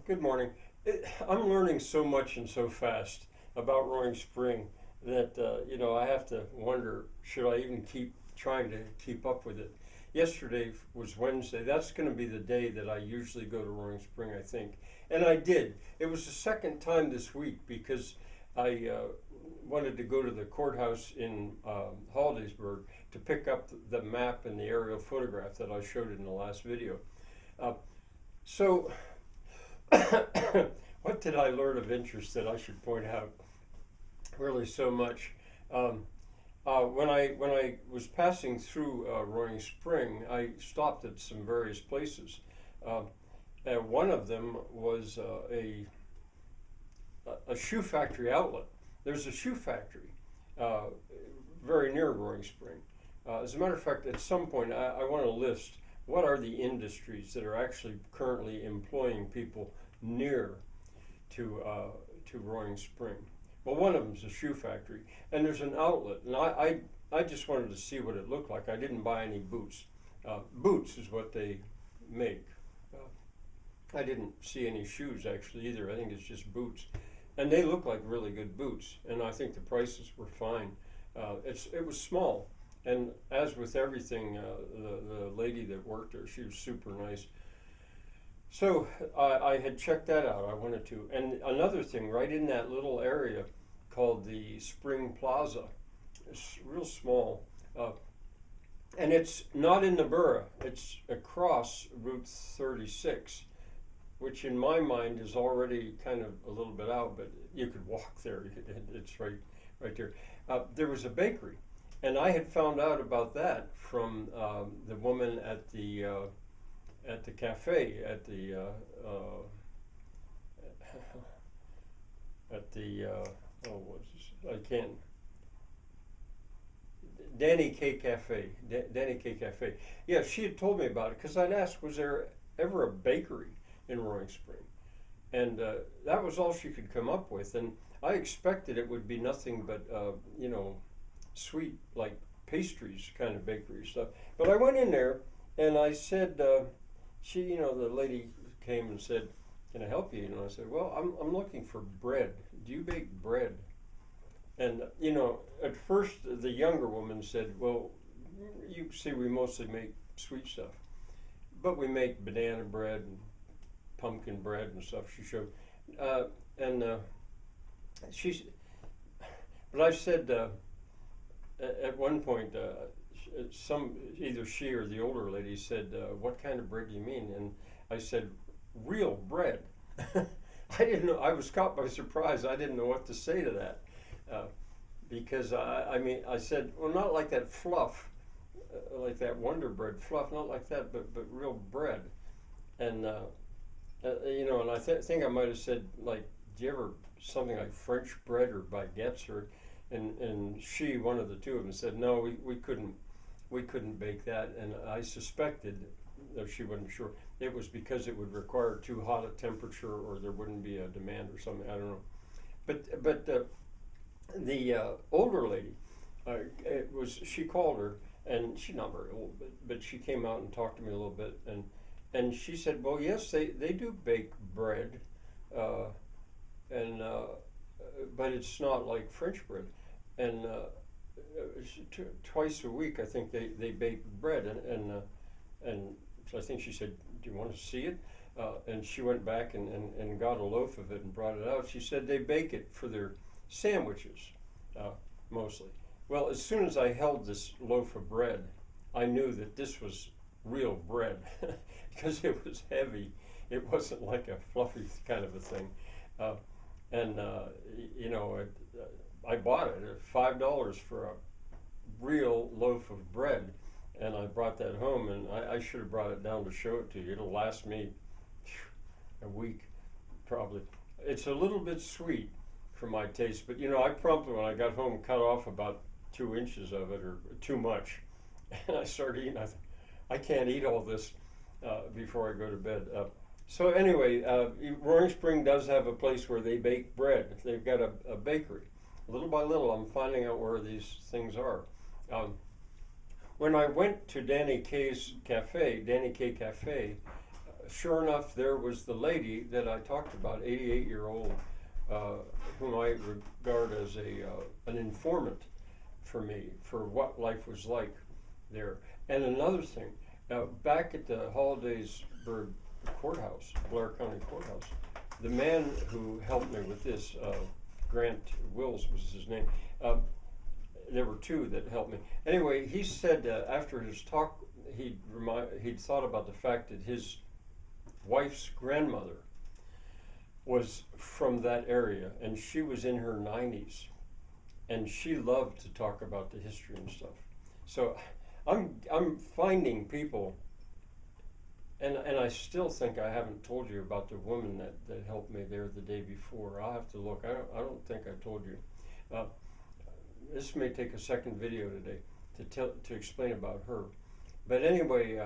Good morning. I'm learning so much and so fast about Roaring Spring that I have to wonder, should I even keep trying to keep up with it? Yesterday was Wednesday. That's going to be the day that I usually go to Roaring Spring, I think, and I did. It was the second time this week because I wanted to go to the courthouse in Hollidaysburg to pick up the map and the aerial photograph that I showed in the last video. Uh, so. What did I learn of interest that I should point out? Really, so much. When I was passing through Roaring Spring, I stopped at some various places. And one of them was a shoe factory outlet. There's a shoe factory very near Roaring Spring. As a matter of fact, at some point, I want to list what are the industries that are actually currently employing people near to Roaring Spring. Well, one of them is a shoe factory, and there's an outlet, and I just wanted to see what it looked like. I didn't buy any boots. Boots is what they make. I didn't see any shoes actually either. I think it's just boots, and they look like really good boots, and I think the prices were fine. It was small, and as with everything, the lady that worked there, she was super nice. So I had checked that out. I wanted to. And another thing, right in that little area called the Spring Plaza, it's real small. And it's not in the borough. It's across Route 36, which in my mind is already kind of a little bit out, but you could walk there. It's right there. There was a bakery, and I had found out about that from the woman at the cafe oh, what's this? I can't. Danny K Cafe. Danny K Cafe. Yeah, she had told me about it because I'd asked, was there ever a bakery in Roaring Spring? And that was all she could come up with. And I expected it would be nothing but sweet, like pastries kind of bakery stuff. But I went in there and I said. The lady came and said, "Can I help you?" And I said, "Well, I'm looking for bread. Do you bake bread?" And at first the younger woman said, "Well, you see, we mostly make sweet stuff, but we make banana bread and pumpkin bread and stuff." She showed, and she, but I said at one point. Either she or the older lady said, "What kind of bread do you mean?" And I said, "Real bread." I didn't know. I was caught by surprise. I didn't know what to say to that because I said, "Well, not like that fluff, like that Wonder Bread fluff, not like that, but real bread." And and I think I might have said, like, "Do you ever something like French bread or baguettes or?" And she, one of the two of them, said, "No, we couldn't." We couldn't bake that, and I suspected, though she wasn't sure, it was because it would require too hot a temperature, or there wouldn't be a demand, or something. I don't know. But the older lady, she called her, and she's not very old, but she came out and talked to me a little bit, and she said, "Well, yes, they do bake bread, and but it's not like French bread, and." Twice a week, I think they bake bread, and so I think she said, "Do you want to see it?" And she went back and got a loaf of it and brought it out. She said they bake it for their sandwiches, mostly. Well, as soon as I held this loaf of bread, I knew that this was real bread because it was heavy. It wasn't like a fluffy kind of a thing, and I bought it at $5 for a real loaf of bread, and I brought that home, and I should have brought it down to show it to you. It'll last me a week, probably. It's a little bit sweet for my taste, but I promptly, when I got home, cut off about 2 inches of it, or too much, and I started eating. I thought, I can't eat all this before I go to bed. So anyway, Roaring Spring does have a place where they bake bread. They've got a bakery. Little by little, I'm finding out where these things are. When I went to Danny K Cafe, sure enough, there was the lady that I talked about, 88-year-old, whom I regard as an informant for me, for what life was like there. And another thing, back at the Hollidaysburg courthouse, Blair County Courthouse, the man who helped me with this, Grant Wills was his name, there were two that helped me. Anyway, he said after his talk, he'd thought about the fact that his wife's grandmother was from that area, and she was in her 90s, and she loved to talk about the history and stuff. So I'm finding people, and I still think I haven't told you about the woman that helped me there the day before. I'll have to look. I don't think I told you. This may take a second video today to explain about her. But anyway,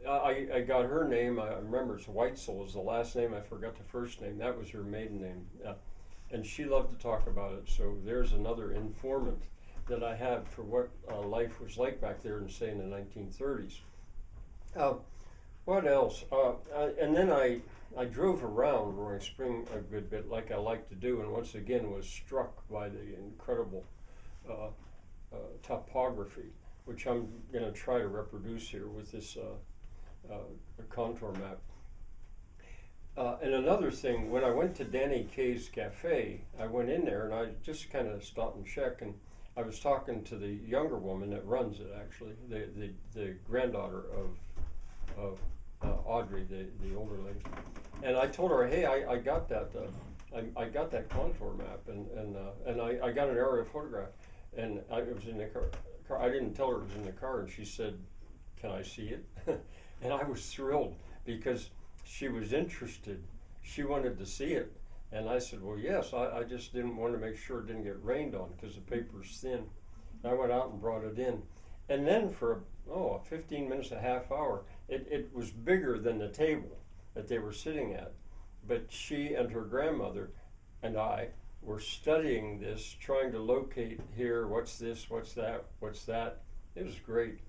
I got her name. I remember it's Weitzel is the last name. I forgot the first name. That was her maiden name. And she loved to talk about it. So there's another informant that I had for what life was like back there in, say, in the 1930s. What else? And then I drove around Roaring Spring a good bit, like I like to do, and once again was struck by the incredible topography, which I'm going to try to reproduce here with this contour map. And another thing, when I went to Danny Kaye's Cafe, I went in there and I just kind of stopped and checked, and I was talking to the younger woman that runs it, actually, the granddaughter of Audrey, the older lady, and I told her, hey, I got that, I got that contour map, and I got an aerial photograph, and it was in the car. I didn't tell her it was in the car, and she said, can I see it? And I was thrilled because she was interested. She wanted to see it, and I said, well, yes. I just didn't want to make sure it didn't get rained on because the paper's thin. I went out and brought it in, and then for 15 minutes, a half hour, it was bigger than the table that they were sitting at, but she and her grandmother and I were studying this, trying to locate here, what's this, what's that, what's that. It was great.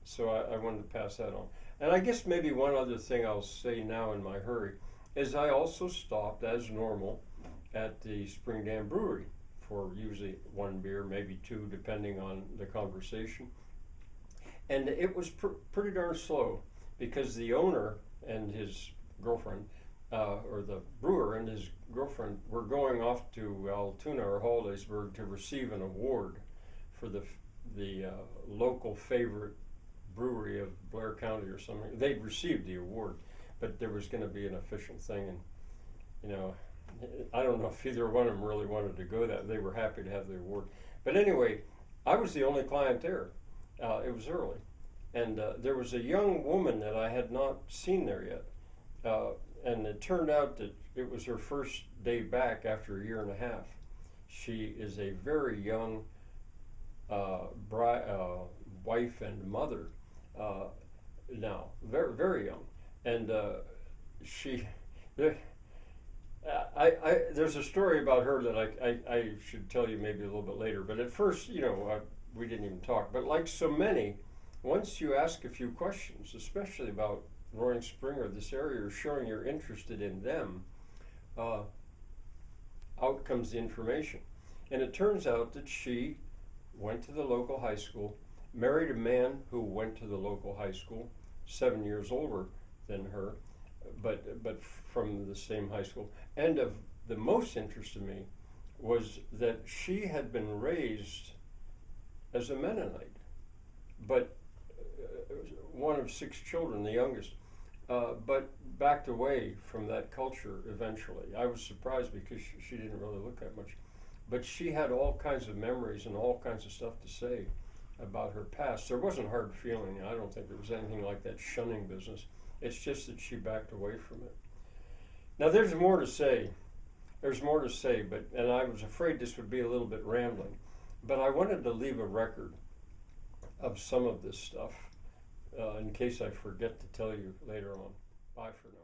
So I wanted to pass that on. And I guess maybe one other thing I'll say now in my hurry is I also stopped, as normal, at the Spring Dam Brewery for usually one beer, maybe two, depending on the conversation. And it was pretty darn slow because the owner and his girlfriend, or the brewer and his girlfriend, were going off to Altoona or Hollidaysburg to receive an award for the local favorite brewery of Blair County or something. They'd received the award, but there was going to be an official thing, and you know, I don't know if either one of them really wanted to go that. They were happy to have the award. But anyway, I was the only client there. It was early, and there was a young woman that I had not seen there yet, and it turned out that it was her first day back after a year and a half. She is a very young wife and mother now, very, very young, and there's a story about her that I should tell you maybe a little bit later, but at first, you know, we didn't even talk. But like so many, once you ask a few questions, especially about Roaring Spring or this area, or showing you're interested in them, out comes the information. And it turns out that she went to the local high school, married a man who went to the local high school, 7 years older than her, but from the same high school. And of the most interest to me was that she had been raised as a Mennonite, but one of 6 children, the youngest, but backed away from that culture eventually. I was surprised because she didn't really look that much, but she had all kinds of memories and all kinds of stuff to say about her past. There wasn't hard feeling. I don't think there was anything like that shunning business. It's just that she backed away from it. Now there's more to say. There's more to say, and I was afraid this would be a little bit rambling, but I wanted to leave a record of some of this stuff in case I forget to tell you later on. Bye for now.